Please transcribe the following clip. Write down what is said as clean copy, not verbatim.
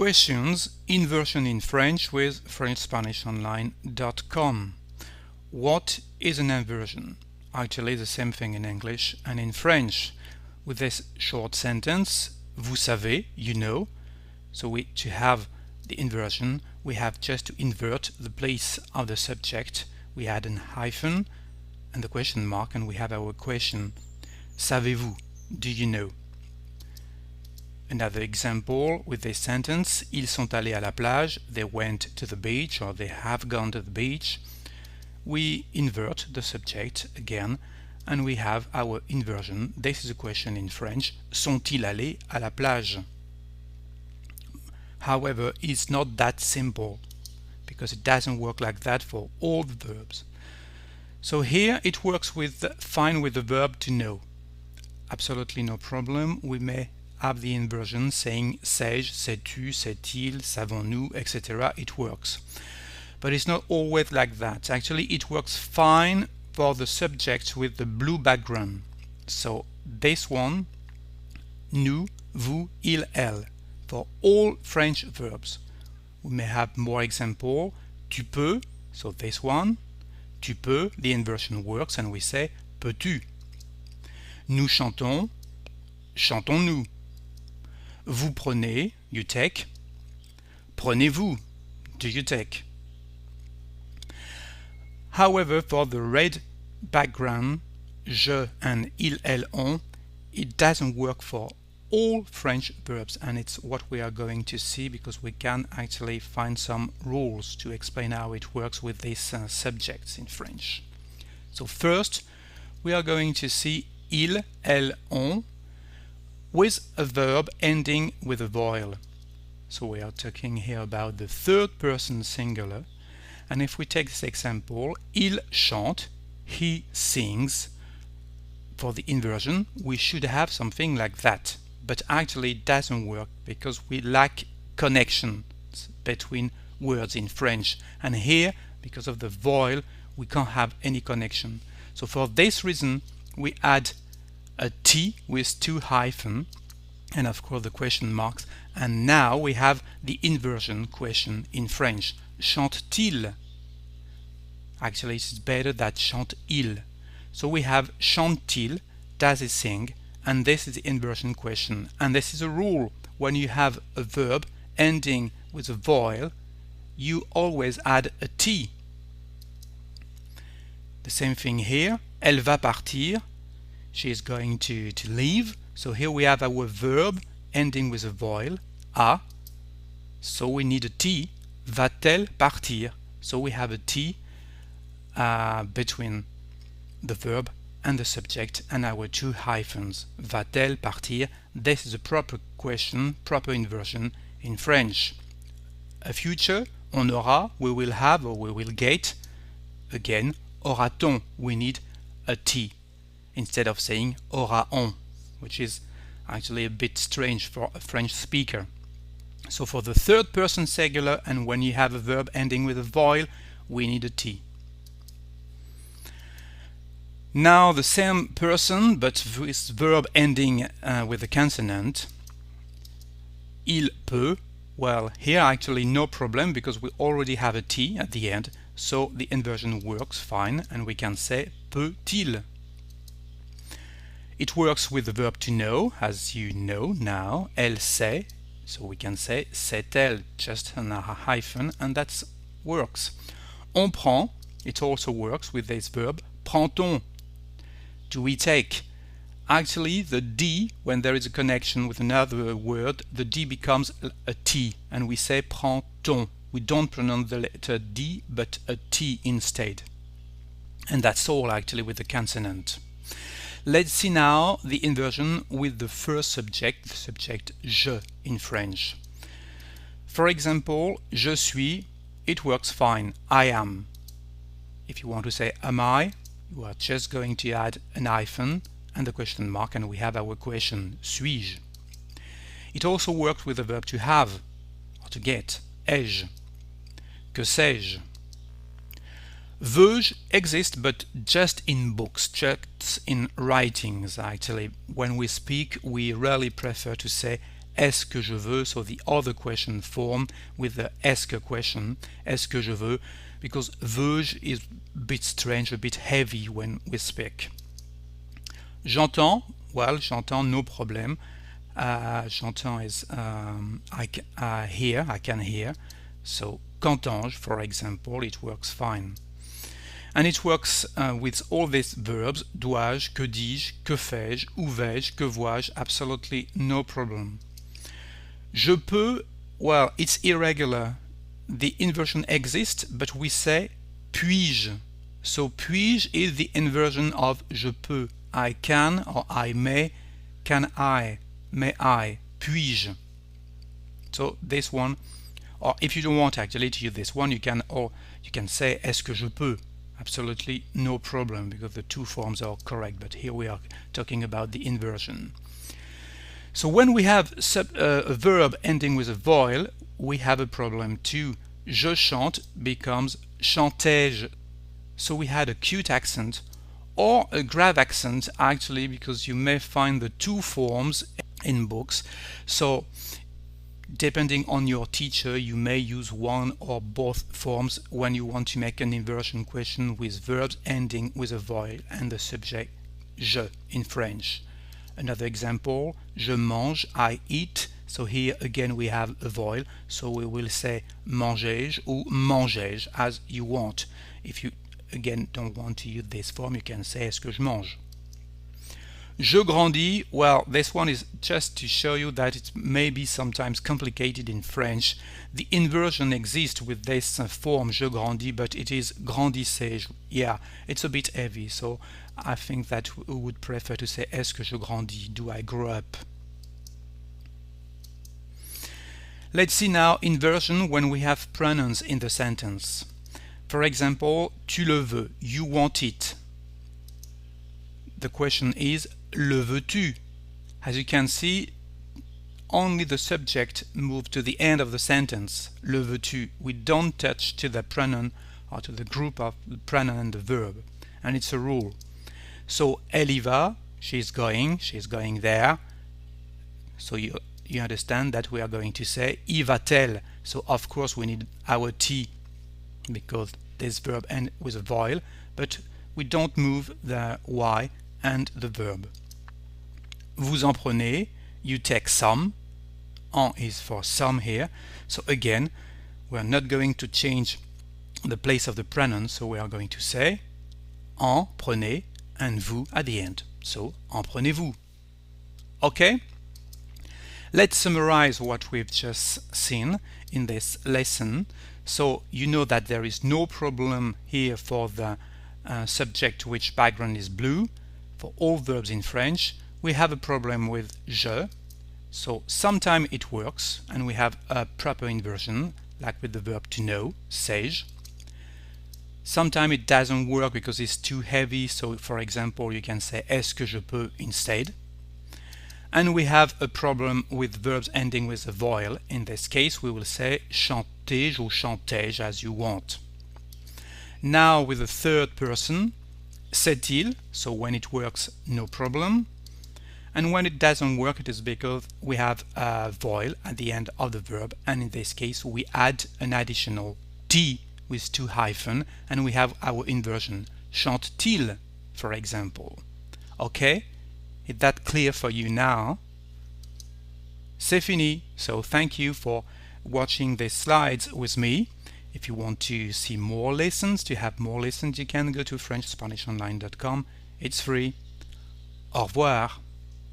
Questions, Inversion in French with FrenchSpanishOnline.com. What is an inversion? Actually the same thing in English and in French. With this short sentence, vous savez, you know. So to have the inversion, we have just to invert the place of the subject. We add an hyphen and the question mark, and we have our question. Savez-vous? Do you know? Another example with this sentence, ils sont allés à la plage, they went to the beach, or they have gone to the beach. We invert the subject again, and we have our inversion. This is a question in French, sont-ils allés à la plage? However, it's not that simple, because it doesn't work like that for all the verbs. So here it works fine with the verb to know. Absolutely no problem. We may have the inversion saying sais-je, sais-tu, sait-il, savons-nous, etc. It works. But it's not always like that. Actually, it works fine for the subjects with the blue background. So this one, nous, vous, il, elle, for all French verbs. We may have more example. Tu peux, so this one, tu peux, the inversion works and we say peux-tu. Nous chantons, chantons-nous. Vous prenez, you take. Prenez-vous, do you take? However, for the red background, je and il, elle, on, it doesn't work for all French verbs, and it's what we are going to see because we can actually find some rules to explain how it works with these subjects in French. So first, we are going to see il, elle, on with a verb ending with a voil. So we are talking here about the third person singular, and if we take this example, il chante, he sings, for the inversion we should have something like that, but actually it doesn't work because we lack connections between words in French, and here because of the voil we can't have any connection. So for this reason we add a T with two hyphens and of course the question marks, and now we have the inversion question in French. Chante-t-il? Actually it's better that chante-il. So we have chante-t-il, does he sing, and this is the inversion question. And this is a rule. When you have a verb ending with a voil, you always add a T. The same thing here. Elle va partir. She is going to leave. So here we have our verb ending with a voil, a. So we need a T. Va-t-elle partir? So we have a T between the verb and the subject and our two hyphens. Va-t-elle partir? This is a proper question, proper inversion in French. A future, on aura, we will have or we will get. Again, aura-t-on? We need a T instead of saying aura-on, which is actually a bit strange for a French speaker. So for the third person singular, and when you have a verb ending with a voil, we need a T. Now the same person but with verb ending with a consonant. Il peut. Well, here actually no problem because we already have a T at the end, so the inversion works fine and we can say peut-il. It works with the verb to know, as you know now. Elle sait, so we can say sait-elle, just a hyphen, and that works. On prend, it also works with this verb. Prend-on? Do we take? Actually, the D, when there is a connection with another word, the D becomes a T, and we say prend-on. We don't pronounce the letter D, but a T instead. And that's all actually with the consonant. Let's see now the inversion with the first subject, the subject je in French. For example, je suis, it works fine, I am. If you want to say am I, you are just going to add an hyphen and the question mark, and we have our question, suis-je? It also works with the verb to have or to get, ai-je? Que sais-je? Veux-je exist, but just in books, just in writings actually. When we speak, we rarely prefer to say est-ce que je veux, so the other question form with the est-ce que question, est-ce que je veux, because veux is a bit strange, a bit heavy when we speak. J'entends, well, j'entends, no problem. J'entends is I can hear. So qu'entends-je, for example, it works fine. And it works with all these verbs, dois-je, que dis-je, que fais-je, où vais-je, que vois-je, absolutely no problem. Je peux, well, it's irregular. The inversion exists, but we say puis-je. So puis-je is the inversion of je peux. I can or I may, can I, may I, puis-je. So this one, or if you don't want actually to use this one, you can say est-ce que je peux. Absolutely no problem, because the two forms are correct, but here we are talking about the inversion. So when we have a verb ending with a voil, we have a problem too. Je chante becomes chantais-je. So we had a cute accent or a grave accent actually, because you may find the two forms in books. So depending on your teacher, you may use one or both forms when you want to make an inversion question with verbs ending with a voil and the subject je in French. Another example, je mange, I eat. So here again we have a voil, so we will say mangez-je or mangez-je as you want. If you again don't want to use this form, you can say est-ce que je mange. Je grandis, well, this one is just to show you that it may be sometimes complicated in French. The inversion exists with this form, je grandis, but it is grandissez-je. Yeah, it's a bit heavy, so I think that we would prefer to say est-ce que je grandis, do I grow up? Let's see now inversion when we have pronouns in the sentence. For example, tu le veux, you want it. The question is, le veux-tu? As you can see, only the subject moved to the end of the sentence, le veux-tu. We don't touch to the pronoun or to the group of the pronoun and the verb, and it's a rule. So elle y va, she's going there. So you understand that we are going to say y va-t-elle. So of course we need our T, because this verb ends with a voil, but we don't move the Y and the verb. Vous en prenez, you take some. En is for some here. So again, we are not going to change the place of the pronoun, so we are going to say en prenez and vous at the end. So en prenez-vous. Okay? Let's summarize what we've just seen in this lesson. So you know that there is no problem here for the subject which background is blue. For all verbs in French, we have a problem with je. So sometimes it works and we have a proper inversion, like with the verb to know, sais-je. Sometimes it doesn't work because it's too heavy, so for example you can say est-ce que je peux instead. And we have a problem with verbs ending with a voil. In this case we will say chantais-je or chantais-je as you want. Now with the third person, c'est-il, so when it works no problem. And when it doesn't work, it is because we have a voil at the end of the verb, and in this case we add an additional T with two hyphens, and we have our inversion, chante-t-il, for example. Okay? Is that clear for you now? C'est fini. So thank you for watching these slides with me. If you want to see more lessons, to have more lessons, you can go to FrenchSpanishOnline.com. It's free. Au revoir.